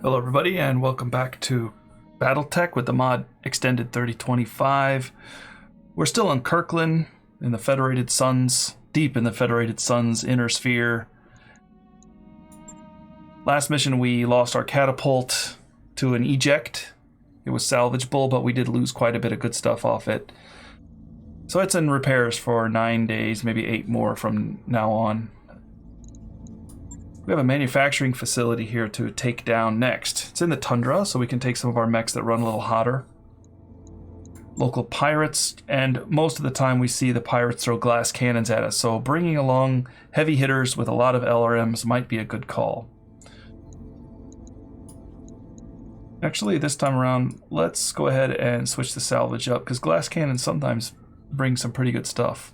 Hello everybody and welcome back to BattleTech with the mod Extended 3025. We're still in Kirkland in the Federated Suns, deep in the Federated Suns inner sphere. Last mission we lost our catapult to an eject. It was salvageable, but we did lose quite a bit of good stuff off it. So it's in repairs for 9 days, maybe 8 more from now on. We have a manufacturing facility here to take down next. It's in the tundra, so we can take some of our mechs that run a little hotter. Local pirates, and most of the time we see the pirates throw glass cannons at us, so bringing along heavy hitters with a lot of LRMs might be a good call. Actually, this time around, let's go ahead and switch the salvage up, because glass cannons sometimes bring some pretty good stuff.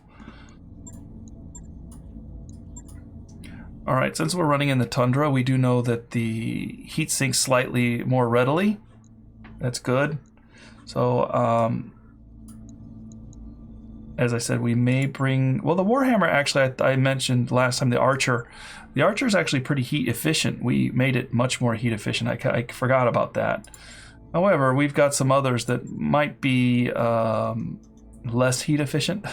Alright, since we're running in the tundra, we do know that the heat sinks slightly more readily. That's good. So, as I said, we may bring... Well, the Warhammer, actually, I mentioned last time, the Archer. The Archer is actually pretty heat efficient. We made it much more heat efficient. I forgot about that. However, we've got some others that might be less heat efficient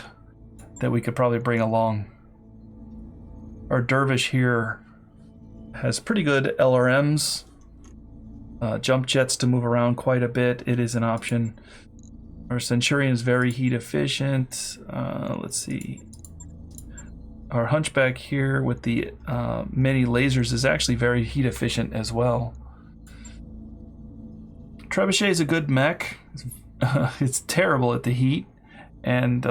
that we could probably bring along. Our Dervish here has pretty good LRMs, jump jets to move around quite a bit. It is an option. Our Centurion is very heat efficient. Let's see. Our Hunchback here with the many lasers is actually very heat efficient as well. Trebuchet is a good mech. It's terrible at the heat, and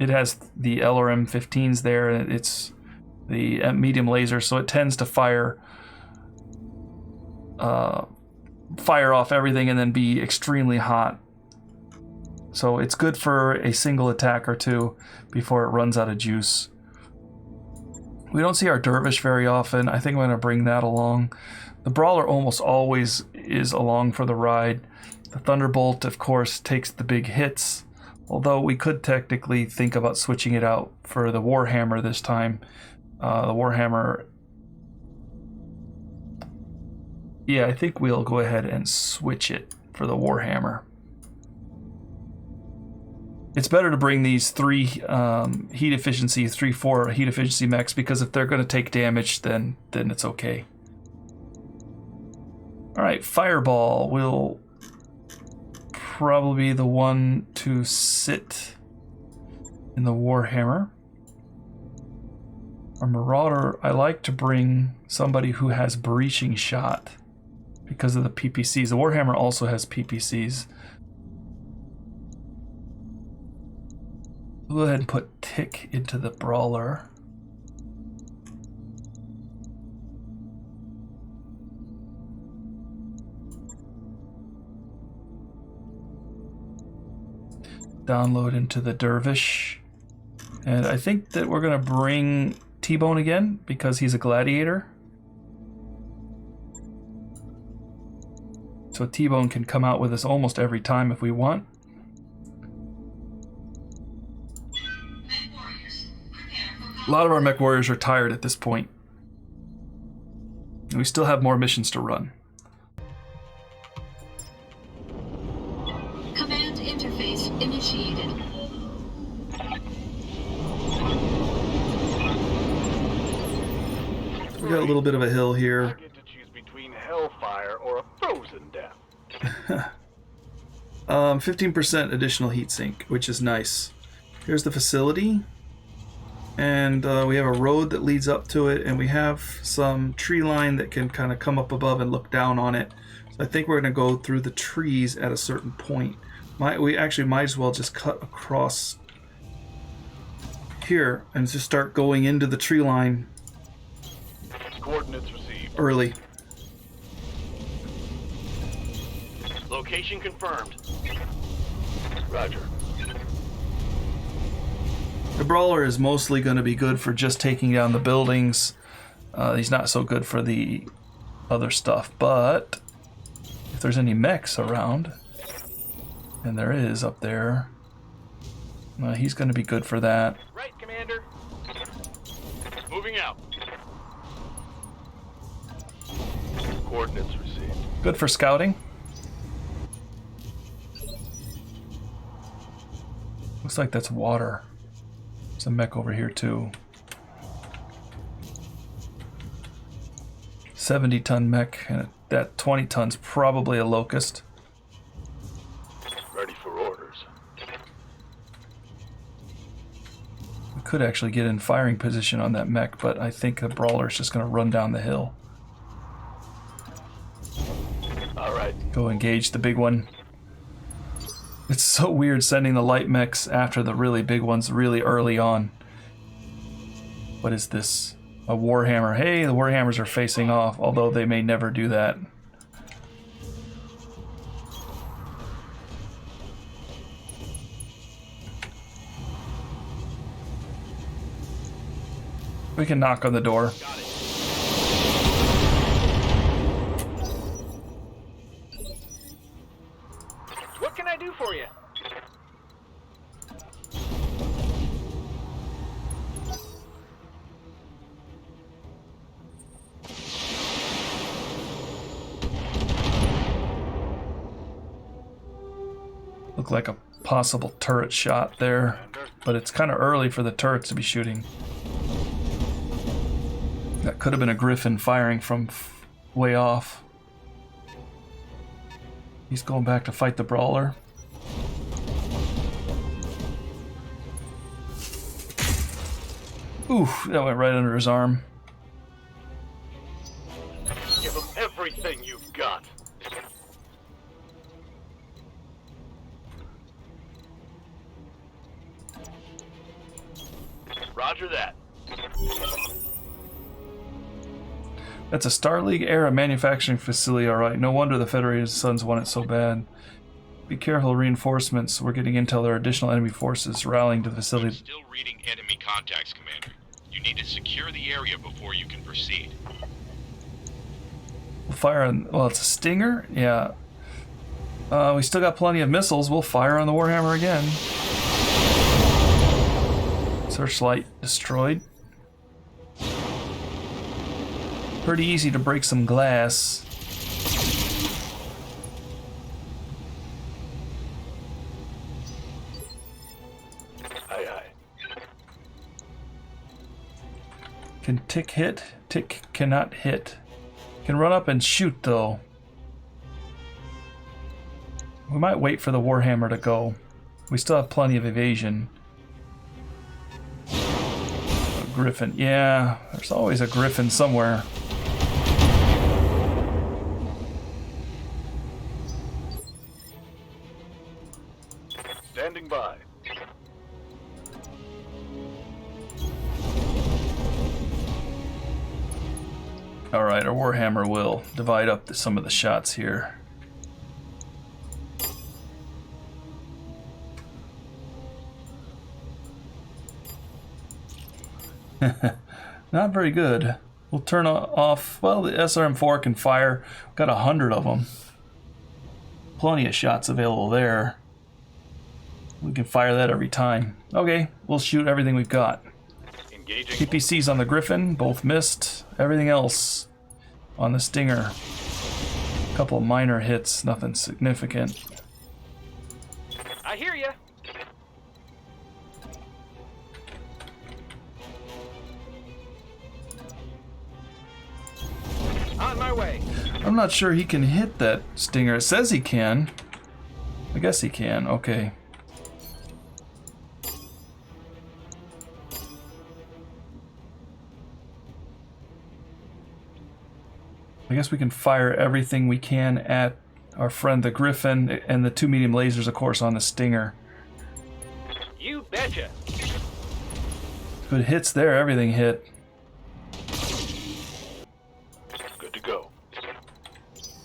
it has the LRM 15s there, and it's the medium laser, so it tends to fire off everything and then be extremely hot. So it's good for a single attack or two before it runs out of juice. We don't see our Dervish very often. I think I'm going to bring that along. The Brawler almost always is along for the ride. The Thunderbolt, of course, takes the big hits, although we could technically think about switching it out for the Warhammer this time. The Warhammer, yeah, I think we'll go ahead and switch it for the Warhammer. It's better to bring these 3 4 heat efficiency mechs, because if they're going to take damage, then it's okay. Alright, Fireball will probably be the one to sit in the Warhammer. Our Marauder, I like to bring somebody who has breaching shot because of the PPCs. The Warhammer also has PPCs. We'll go ahead and put Tick into the Brawler. Download into the Dervish. And I think that we're going to bring T-Bone again, because he's a gladiator. So T-Bone can come out with us almost every time if we want. A lot of our mech warriors are tired at this point. And we still have more missions to run. Command interface initiated. We got a little bit of a hill here. I get to choose between hellfire or a frozen death. 15% additional heat sink, which is nice. Here's the facility, and we have a road that leads up to it, and we have some tree line that can kind of come up above and look down on it. So I think we're going to go through the trees at a certain point. We actually might as well just cut across here and just start going into the tree line. Coordinates received. Early. Location confirmed. Roger. The Brawler is mostly going to be good for just taking down the buildings. He's not so good for the other stuff, but if there's any mechs around, and there is up there, he's going to be good for that. Right, Commander. Moving out. Coordinates received. Good for scouting. Looks like that's water. There's a mech over here too. 70-ton mech, and that 20 tons probably a locust. Ready for orders. We could actually get in firing position on that mech, but I think the brawler is just going to run down the hill. All right. Go engage the big one. It's so weird sending the light mechs after the really big ones really early on. What is this? A Warhammer. Hey, the Warhammers are facing off, although they may never do that. We can knock on the door. What can I do for you? Look like a possible turret shot there, but it's kind of early for the turrets to be shooting. That could have been a Griffin firing from way off. He's going back to fight the Brawler. Oof, that went right under his arm. Give them everything you've got. Roger that. That's a Star League era manufacturing facility, alright. No wonder the Federated Sons want it so bad. Be careful, reinforcements. We're getting intel there are additional enemy forces rallying to the facility. Still reading enemy contacts, Commander. You need to secure the area before you can proceed. We'll fire on... Well, it's a Stinger? Yeah. We still got plenty of missiles. We'll fire on the Warhammer again. Searchlight destroyed. Pretty easy to break some glass. Aye, aye. Can tick hit? Tick cannot hit. Can run up and shoot though. We might wait for the Warhammer to go. We still have plenty of evasion. A Griffin. Yeah, there's always a Griffin somewhere. Standing by. Alright, our Warhammer will divide up some of the shots here. Not very good. We'll turn off... Well, the SRM-4 can fire. We've got 100 of them. Plenty of shots available there. We can fire that every time. Okay, we'll shoot everything we've got. Engaging. TPCs on the Griffin, both missed. Everything else on the Stinger. A couple of minor hits, nothing significant. I hear ya. On my way. I'm not sure he can hit that Stinger. It says he can. I guess he can, okay. I guess we can fire everything we can at our friend the Griffin and the 2 medium lasers, of course, on the Stinger. You betcha. If it hits there, everything hit. Good to go.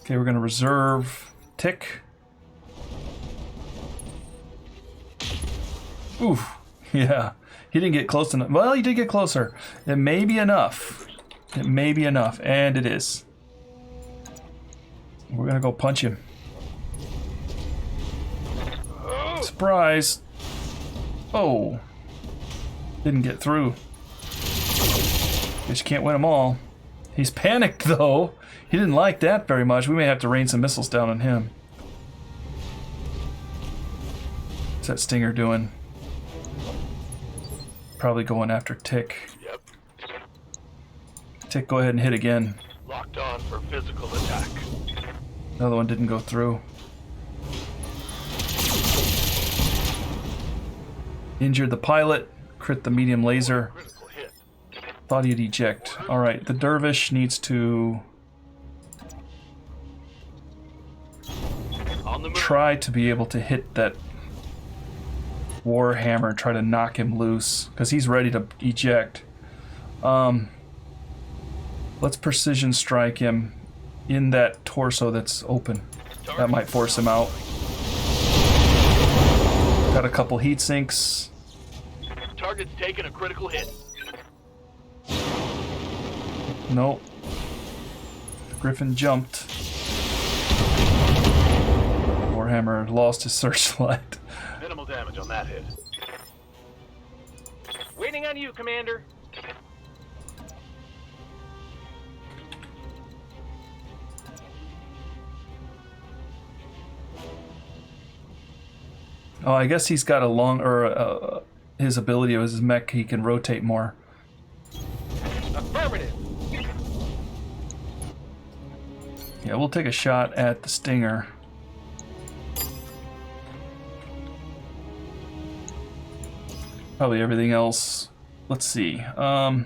Okay, we're going to reserve tick. Oof. Yeah. He didn't get close enough. Well, he did get closer. It may be enough. It may be enough. And it is. We're going to go punch him. Surprise. Oh. Didn't get through. Guess you can't win them all. He's panicked, though. He didn't like that very much. We may have to rain some missiles down on him. What's that Stinger doing? Probably going after Tick. Yep. Tick, go ahead and hit again. Locked on for physical attack. Another one didn't go through. Injured the pilot. Crit the medium laser. Critical hit. Thought he'd eject. Alright, the dervish needs to On the move. try to be able to hit that Warhammer, try to knock him loose, because he's ready to eject. Let's precision strike him in that torso that's open. That might force him out. Got a couple heat sinks. Target's taking a critical hit. Nope. Griffin jumped. Warhammer lost his searchlight. Minimal damage on that hit. Waiting on you, Commander. Oh, I guess he's got a long, or his ability of his mech, he can rotate more. Affirmative. Yeah, we'll take a shot at the Stinger. Probably everything else. Let's see. A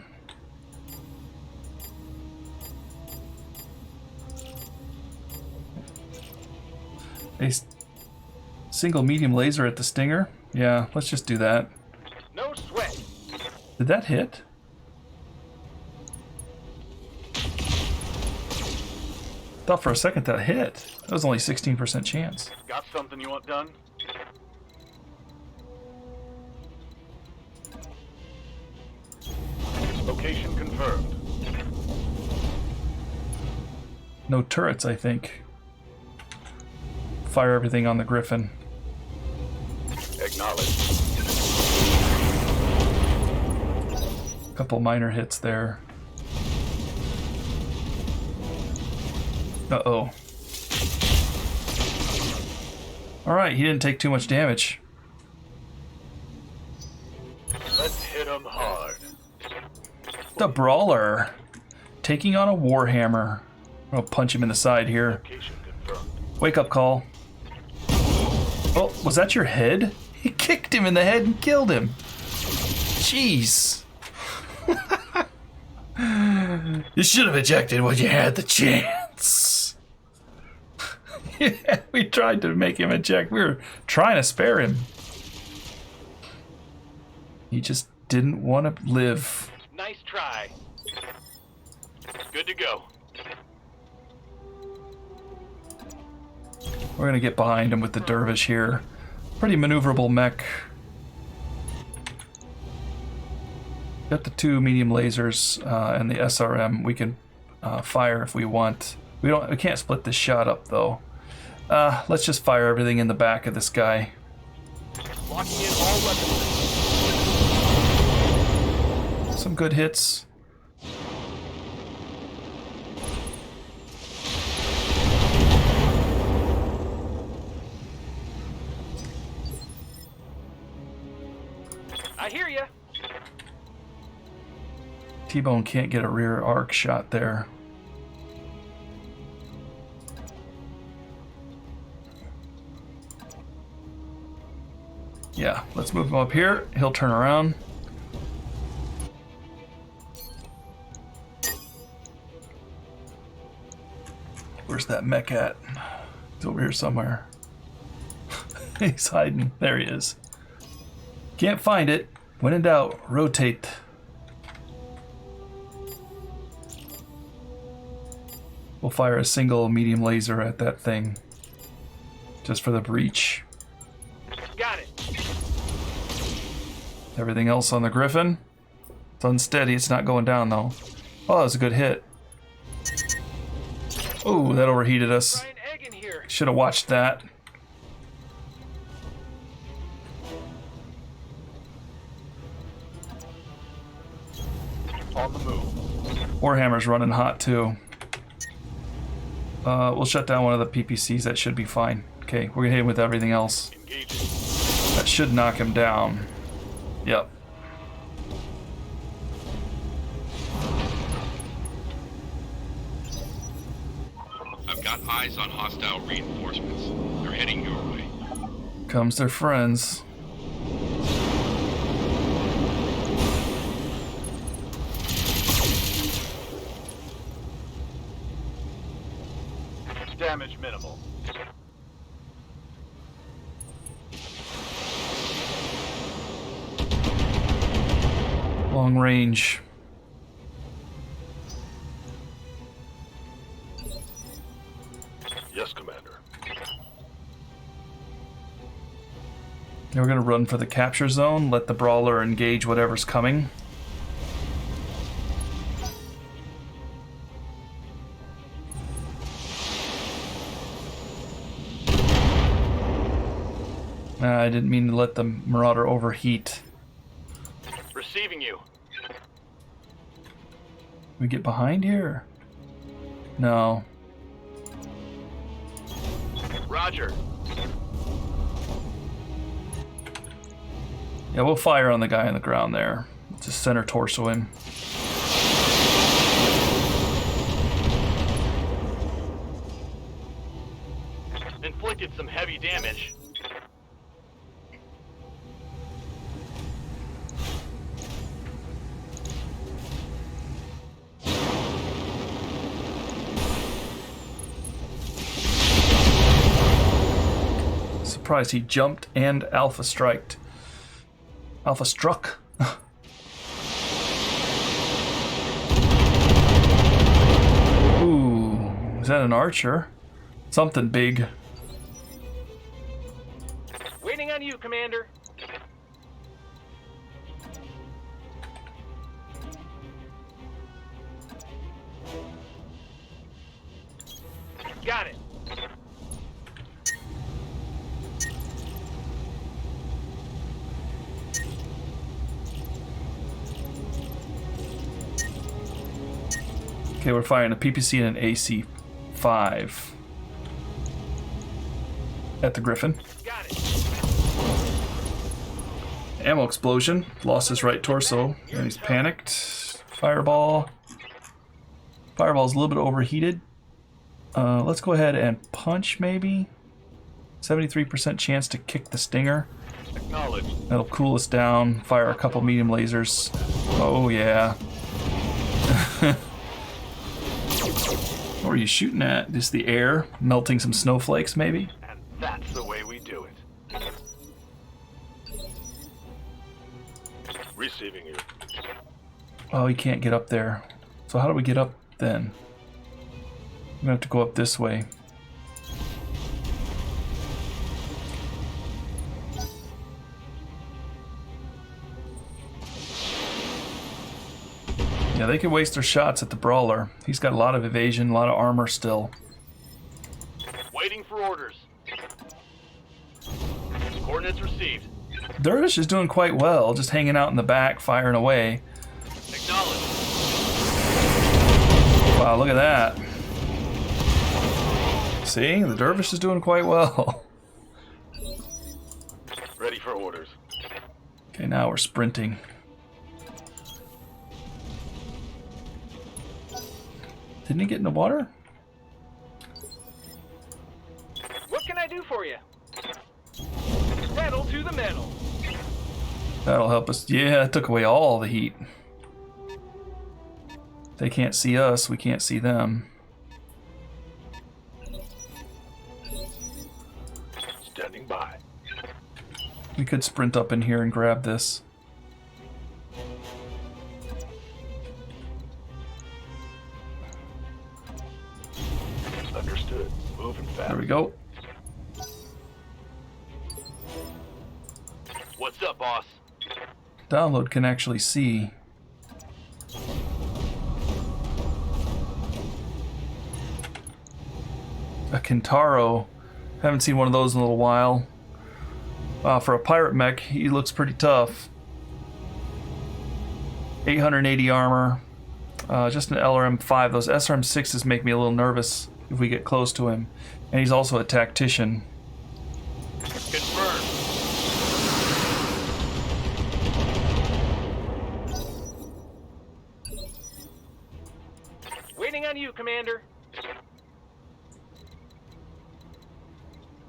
single medium laser at the Stinger? Yeah, let's just do that. No sweat. Did that hit? Thought for a second that hit. That was only 16% chance. Got something you want done? Location confirmed. No turrets, I think. Fire everything on the Griffin. Acknowledged. Couple minor hits there. Uh-oh. Alright, he didn't take too much damage. Let's hit him hard. The Brawler. Taking on a Warhammer. I'll punch him in the side here. Location confirmed. Wake up call. Oh, was that your head? He kicked him in the head and killed him. Jeez. You should have ejected when you had the chance. Yeah, we tried to make him eject. We were trying to spare him. He just didn't want to live. Nice try. Good to go. We're gonna get behind him with the dervish here. Pretty maneuverable mech. Got the two medium lasers and the SRM. We can fire if we want. We can't split this shot up though. Let's just fire everything in the back of this guy. Locking in all weapons. Some good hits. I hear ya. T-Bone can't get a rear arc shot there. Yeah, let's move him up here. He'll turn around. Where's that mech at? He's over here somewhere. He's hiding. There he is. Can't find it. When in doubt, rotate. We'll fire a single medium laser at that thing. Just for the breach. Got it. Everything else on the Griffin. It's unsteady. It's not going down though. Oh, that was a good hit. Oh, that overheated us. Try an egg in here. Should have watched that. On the move. Warhammer's running hot too. We'll shut down one of the PPCs. That should be fine. Okay, we're gonna hit him with everything else. Engaging. That should knock him down. Yep. I've got eyes on hostile reinforcements. They're heading your way. Comes their friends. Damage minimal. Long range. Yes, Commander. Now we're gonna run for the capture zone, let the Brawler engage whatever's coming. I didn't mean to let the Marauder overheat. Receiving you. We get behind here? No. Roger. Yeah, we'll fire on the guy on the ground there. Just center torso him. Inflicted some heavy damage. Surprised he jumped and alpha striked. Alpha struck. Ooh, is that an archer? Something big. Waiting on you, Commander. Got it. Okay, we're firing a PPC and an AC-5 at the Griffin. Got it. Ammo explosion. Lost his right torso, and he's panicked. Fireball. Fireball's a little bit overheated. Let's go ahead and punch, maybe. 73% chance to kick the stinger. Acknowledged. That'll cool us down. Fire a couple medium lasers. Oh, yeah. What are you shooting at? Just the air? Melting some snowflakes, maybe? And that's the way we do it. Receiving you. Oh, he can't get up there. So how do we get up then? I'm gonna have to go up this way. Yeah, they can waste their shots at the Brawler. He's got a lot of evasion, a lot of armor still. Waiting for orders. Coordinates received. Dervish is doing quite well, just hanging out in the back, firing away. Acknowledged. Wow, look at that. See, the Dervish is doing quite well. Ready for orders. Okay, now we're sprinting. Didn't he get in the water? What can I do for you? Pedal to the metal. That'll help us. Yeah, it took away all the heat. They can't see us, we can't see them. Standing by. We could sprint up in here and grab this. Understood. Moving fast. There we go. What's up, boss? Download can actually see. A Kintaro. Haven't seen one of those in a little while. For a pirate mech, he looks pretty tough. 880 armor. Just an LRM-5. Those SRM-6s make me a little nervous. if we get close to him. And he's also a tactician. Confirmed. Waiting on you, Commander.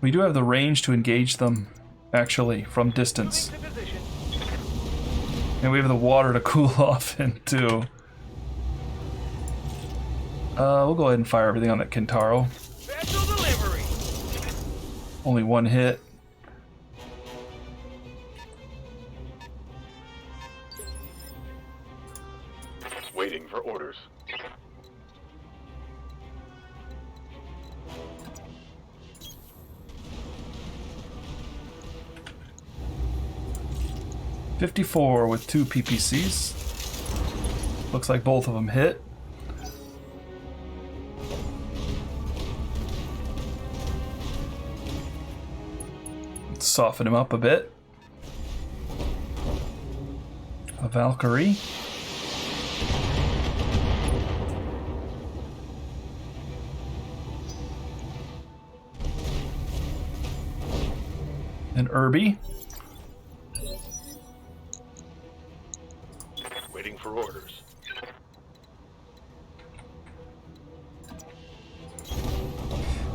We do have the range to engage them, actually, from distance. Moving to position. And we have the water to cool off into. We'll go ahead and fire everything on that Kintaro. Special delivery. Only one hit. Waiting for orders. .54 with 2 PPCs. Looks like both of them hit. Let's soften him up a bit. A Valkyrie. An Irby. Waiting for orders.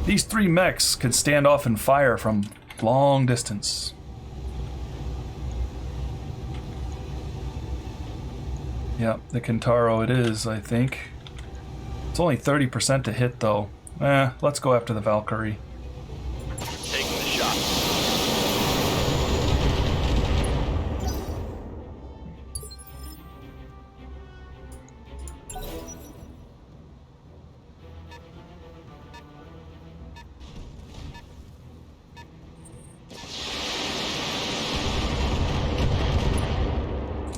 These 3 mechs can stand off and fire from long distance. Yep, the Kintaro it is, I think. It's only 30% to hit though. Let's go after the Valkyrie. Taking the shot.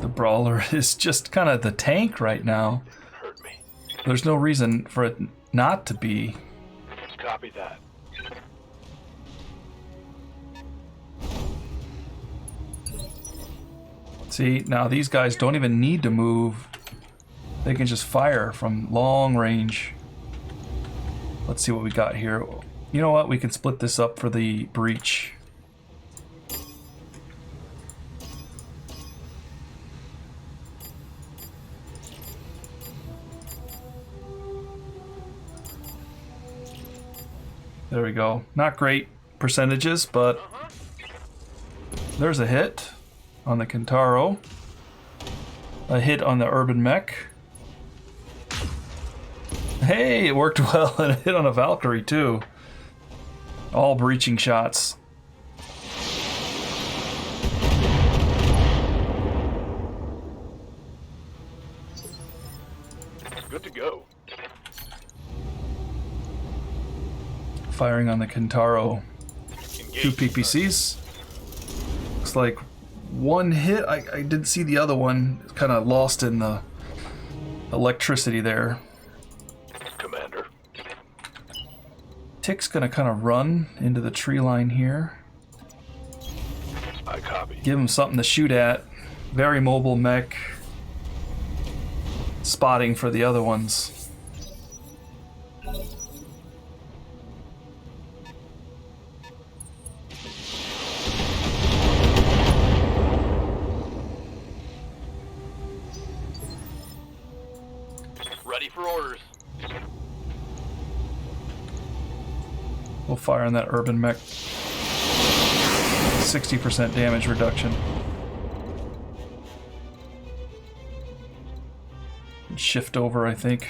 The Brawler is just kind of the tank right now. Hurt me. There's no reason for it not to be. Copy that. See, now these guys don't even need to move. They can just fire from long range. Let's see what we got here. You know what? We can split this up for the breach. There we go. Not great percentages, but there's a hit on the Kintaro. A hit on the Urban Mech. Hey, it worked well, and a hit on a Valkyrie too. All breaching shots. Good to go. Firing on the Kintaro. 2 Engage. PPCs. Looks like one hit. I didn't see the other one. It's kind of lost in the electricity there. Commander. Tick's gonna kind of run into the tree line here. I copy. Give him something to shoot at. Very mobile mech. Spotting for the other ones. Ready for orders. We'll fire on that Urban Mech. 60% damage reduction. Shift over, I think.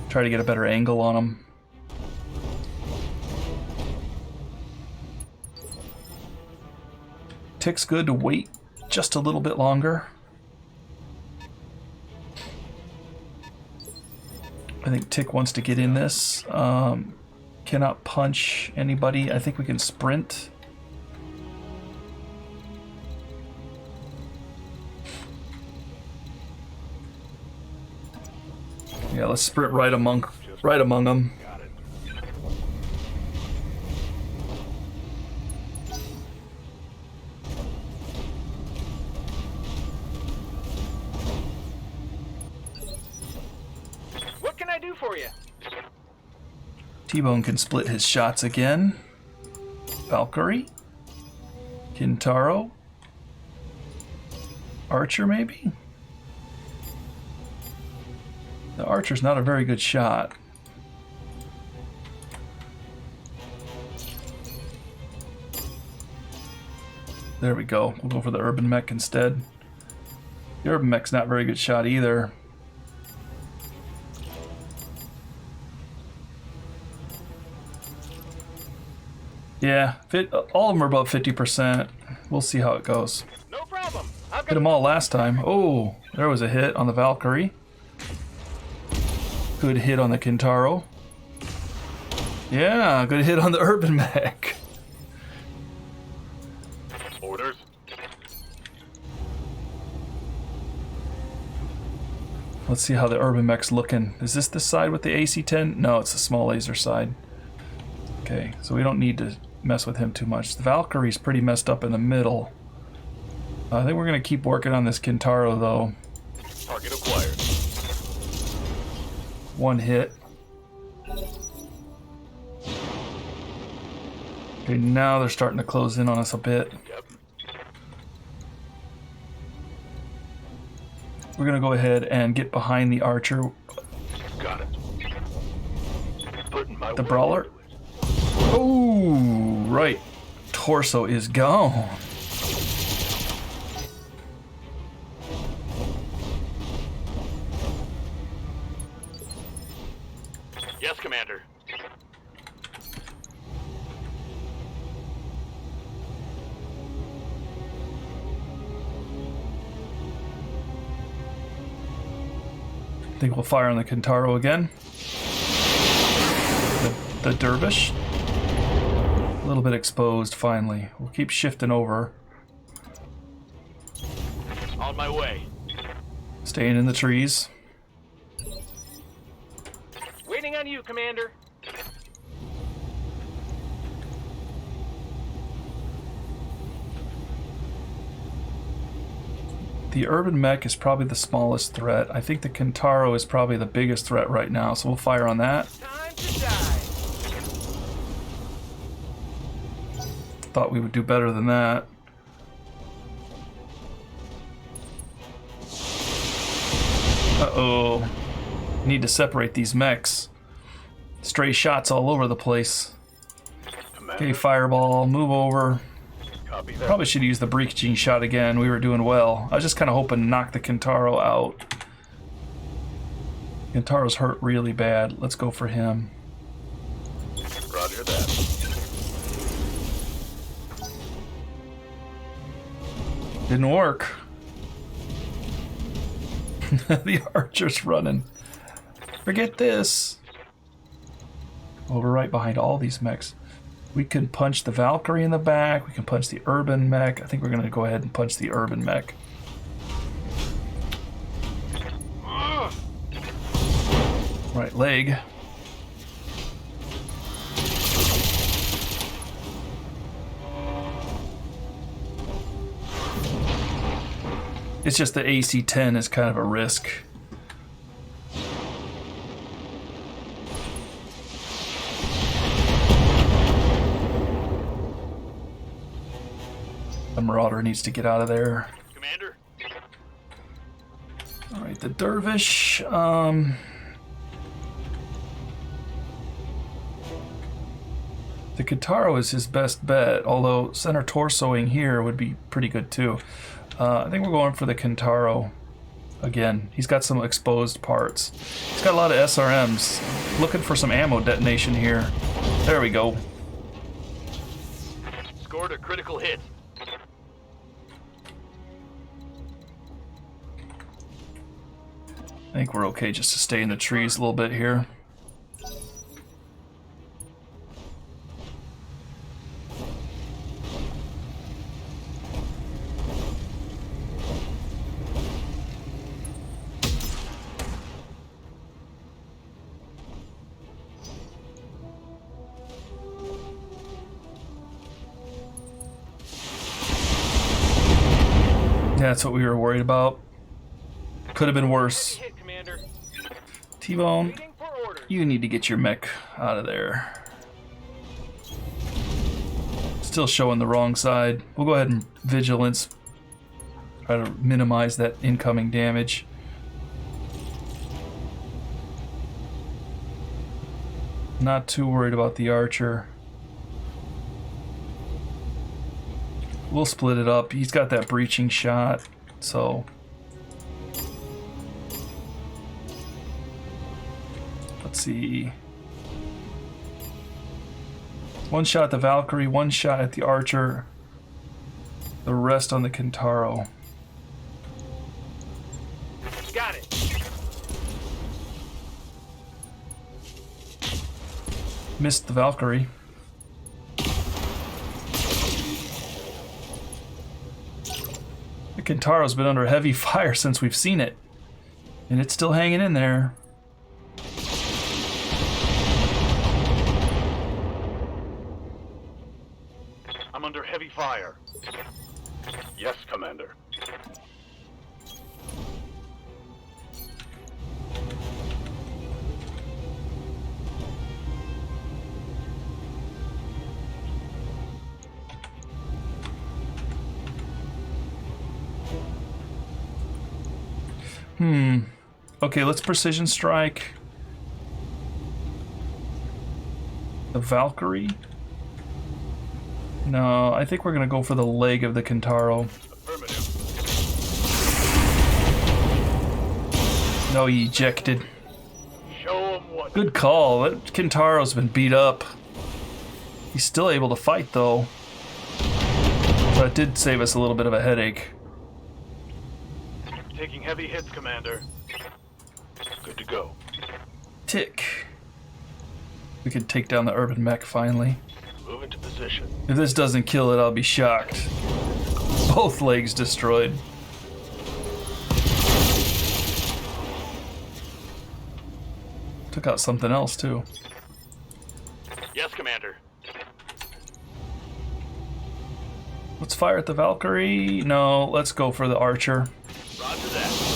Try to get a better angle on him. Tick's good to wait just a little bit longer. I think Tick wants to get in this. Cannot punch anybody. I think we can sprint. Yeah, let's sprint right among them. Got it. What can I do T-Bone can split his shots again. Valkyrie. Kintaro. Archer, maybe? The Archer's not a very good shot. There we go. We'll go for the Urban Mech instead. The Urban Mech's not a very good shot either. Yeah, all of them are above 50%. We'll see how it goes. No problem. I've Hit got them all last time. Oh, there was a hit on the Valkyrie. Good hit on the Kintaro. Yeah, good hit on the Urban Mech. orders. Let's see how the Urban Mech's looking. Is this the side with the AC-10? No, it's the small laser side. Okay, so we don't need to mess with him too much. The Valkyrie's pretty messed up in the middle. I think we're going to keep working on this Kintaro, though. Target acquired. One hit. Okay, now they're starting to close in on us a bit. Yep. We're going to go ahead and get behind the Archer. Got it. Putting my The weight Brawler. into it. Oh, right. Torso is gone. Yes, Commander. I think we'll fire on the Kintaro again. The Dervish. A little bit exposed finally. We'll keep shifting over. On my way. Staying in the trees. Waiting on you, Commander. The Urban Mech is probably the smallest threat. I think the Kintaro is probably the biggest threat right now, so we'll fire on that. Time to die. Thought we would do better than that. Uh-oh. Need to separate these mechs. Stray shots all over the place. Commander. Okay, fireball, move over. Copy that. Probably should use the breaching shot again. We were doing well. I was just kind of hoping to knock the Kintaro out. Kintaro's hurt really bad. Let's go for him. Roger that. Didn't work. The Archer's running. Forget this. Oh, we're right behind all these mechs. We can punch the Valkyrie in the back. We can punch the Urban Mech. I think we're going to go ahead and punch the Urban Mech. Right leg. It's just the AC-10 is kind of a risk. The Marauder needs to get out of there. Commander. Alright, the Dervish. The Kintaro is his best bet, although center torsoing here would be pretty good too. I think we're going for the Kintaro again. He's got some exposed parts. He's got a lot of SRMs. Looking for some ammo detonation here. There we go. Scored a critical hit. I think we're okay just to stay in the trees a little bit here. Yeah, that's what we were worried about. Could have been worse. Hit, Commander. T-Bone, Waiting for orders. You need to get your mech out of there. Still showing the wrong side. We'll go ahead and vigilance. Try to minimize that incoming damage. Not too worried about the archer. We'll split it up. He's got that breaching shot, so... Let's see. One shot at the Valkyrie, one shot at the archer. The rest on the Kintaro. Got it. Missed the Valkyrie. The Kintaro's been under heavy fire since we've seen it. And it's still hanging in there. I'm under heavy fire. Yes, Commander. Okay, let's precision strike the Valkyrie. No, I think we're gonna go for the leg of the Kintaro. Affirmative. No, he ejected. Show 'em what. Good call. That Kintaro's been beat up. He's still able to fight though. So it did save us a little bit of a headache. Taking heavy hits, Commander. Good to go. Tick. We can take down the urban mech finally. Move into position. If this doesn't kill it, I'll be shocked. Both legs destroyed. Took out something else too. Yes, Commander. Let's fire at the Valkyrie. No, let's go for the archer. Roger that.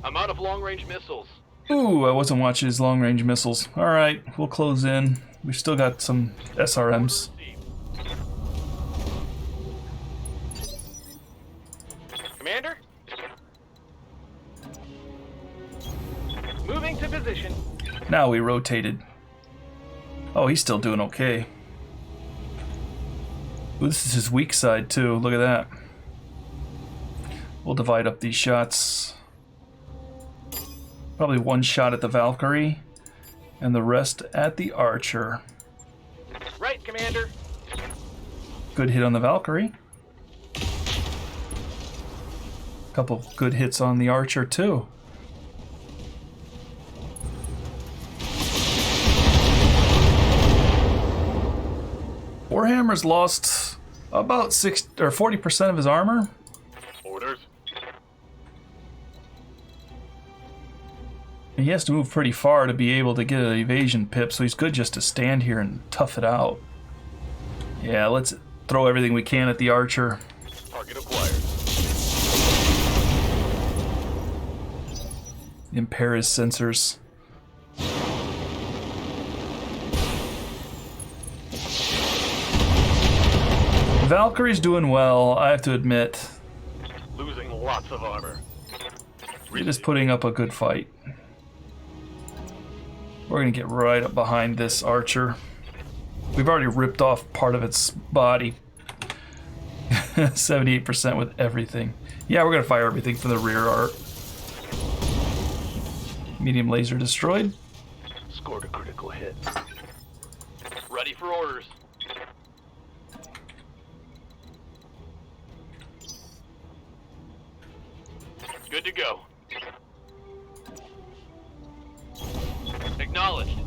I'm out of long-range missiles. Ooh, I wasn't watching his long-range missiles. Alright, we'll close in. We've still got some SRMs. Commander? Moving to position. Now we rotated. Oh, he's still doing okay. Ooh, this is his weak side too. Look at that. We'll divide up these shots. Probably one shot at the Valkyrie, and the rest at the archer. Right, Commander. Good hit on the Valkyrie. Couple good hits on the archer too. Warhammer's lost about 40% of his armor. Orders. And he has to move pretty far to be able to get an evasion pip, so he's good just to stand here and tough it out. Yeah, let's throw everything we can at the archer. Target acquired. Impair his sensors. Valkyrie's doing well, I have to admit. Losing lots of armor. We're just putting up a good fight. We're gonna get right up behind this archer. We've already ripped off part of its body. 78% with everything. Yeah, we're gonna fire everything from the rear art. Medium laser destroyed. Scored a critical hit. Ready for orders. Good to go. Acknowledged.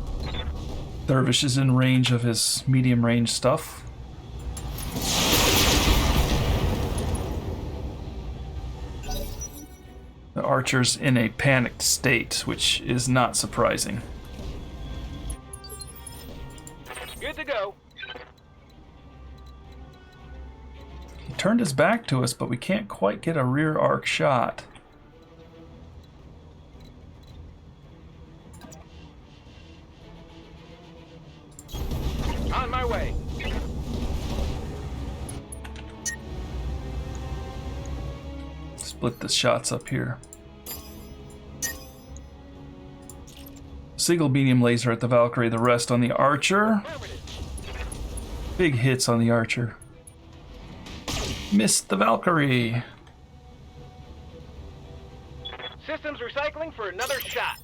Dervish is in range of his medium range stuff. The archer's in a panicked state, which is not surprising. Good to go. He turned his back to us, but we can't quite get a rear arc shot. On my way. Split the shots up here. Single medium laser at the Valkyrie, the rest on the Archer. Big hits on the Archer. Missed the Valkyrie. Systems recycling for another shot.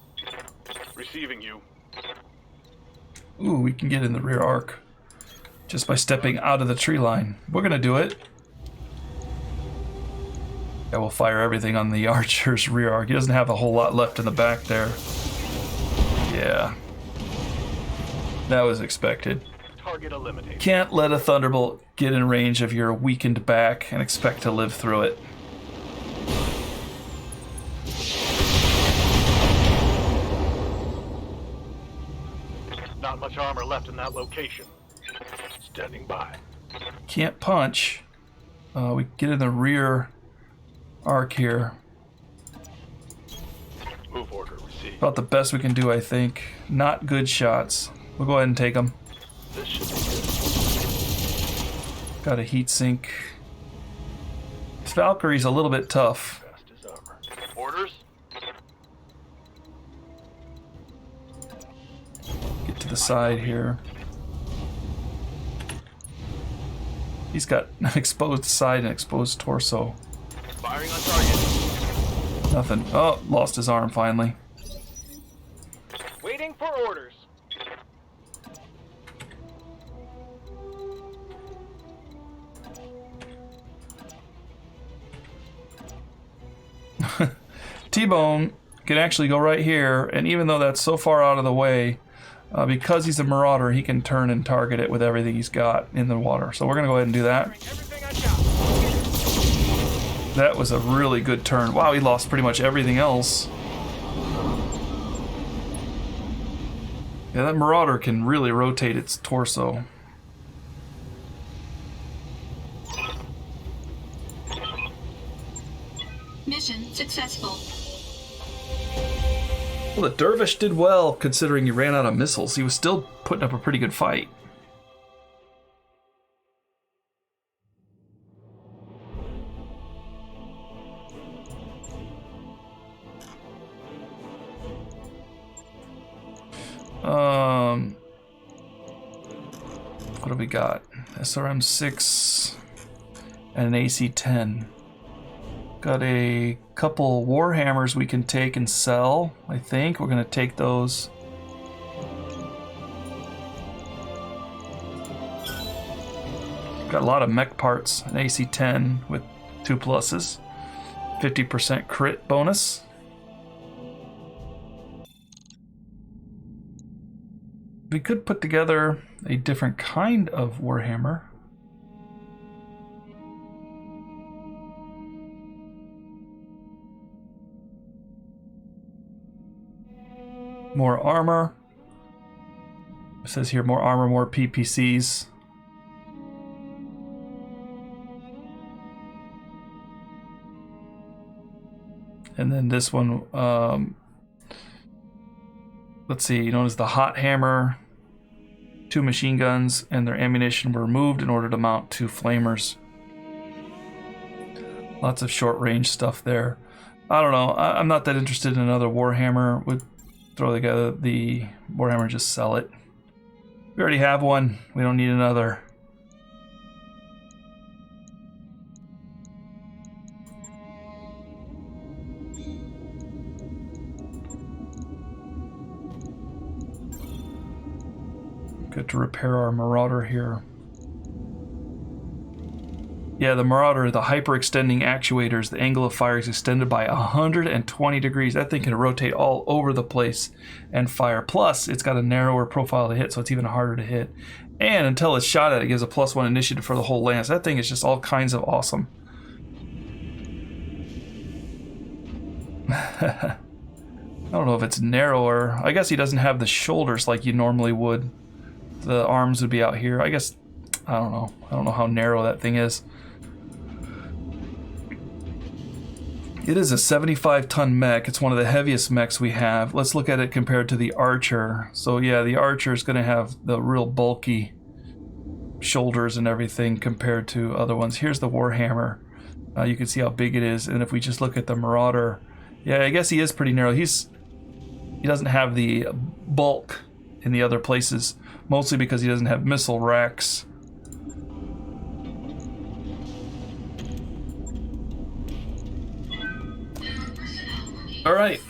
Receiving you. Ooh, we can get in the rear arc just by stepping out of the tree line. We're gonna do it. Yeah, we'll fire everything on the Archer's rear arc. He doesn't have a whole lot left in the back there. Yeah. That was expected. Target eliminated. Can't let a Thunderbolt get in range of your weakened back and expect to live through it. Not much armor left in that location. Standing by. Can't punch. We get in the rear arc here. Move order received. About the best we can do, I think. Not good shots. We'll go ahead and take them. This should be good. Got a heat sink. This Valkyrie's a little bit tough. Fast as armor. Orders? Get to the side here. He's got an exposed side and exposed torso. Firing on target. Nothing. Oh, lost his arm finally. Waiting for orders. T-Bone can actually go right here, and even though that's so far out of the way, because he's a Marauder, he can turn and target it with everything he's got in the water. So we're going to go ahead and do that. Everything I got. That was a really good turn. Wow, he lost pretty much everything else. Yeah, that Marauder can really rotate its torso. Mission successful. Well, the Dervish did well considering he ran out of missiles. He was still putting up a pretty good fight. What do we got? SRM-6 and an AC-10. Got a couple Warhammers we can take and sell, I think. We're going to take those. Got a lot of mech parts. An AC-10 with 2 pluses. 50% crit bonus. We could put together a different kind of Warhammer. More armor. It says here more armor, more PPCs. And then this one, let's see, known as the Hot Hammer. 2 machine guns and their ammunition were removed in order to mount 2 flamers. Lots of short range stuff there. I don't know. I'm not that interested in another Warhammer. We'd throw together the Warhammer and just sell it. We already have one. We don't need another. Good to repair our Marauder here. Yeah, the Marauder, the hyper-extending actuators, the angle of fire is extended by 120 degrees. That thing can rotate all over the place and fire. Plus, it's got a narrower profile to hit, so it's even harder to hit. And until it's shot at, it gives a +1 initiative for the whole lance. That thing is just all kinds of awesome. I don't know if it's narrower. I guess he doesn't have the shoulders like you normally would. The arms would be out here. I guess, I don't know. I don't know how narrow that thing is. It is a 75-ton mech. It's one of the heaviest mechs we have. Let's look at it compared to the Archer. So yeah, the Archer is going to have the real bulky shoulders and everything compared to other ones. Here's the Warhammer. You can see how big it is. And if we just look at the Marauder, yeah, I guess he is pretty narrow. He doesn't have the bulk in the other places, mostly because he doesn't have missile racks. All right,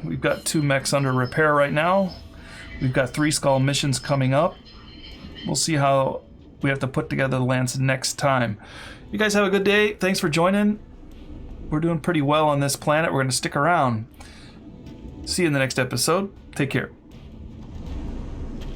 we've got 2 mechs under repair right now. We've got 3 Skull missions coming up. We'll see how we have to put together the Lance next time. You guys have a good day. Thanks for joining. We're doing pretty well on this planet. We're going to stick around. See you in the next episode. Take care.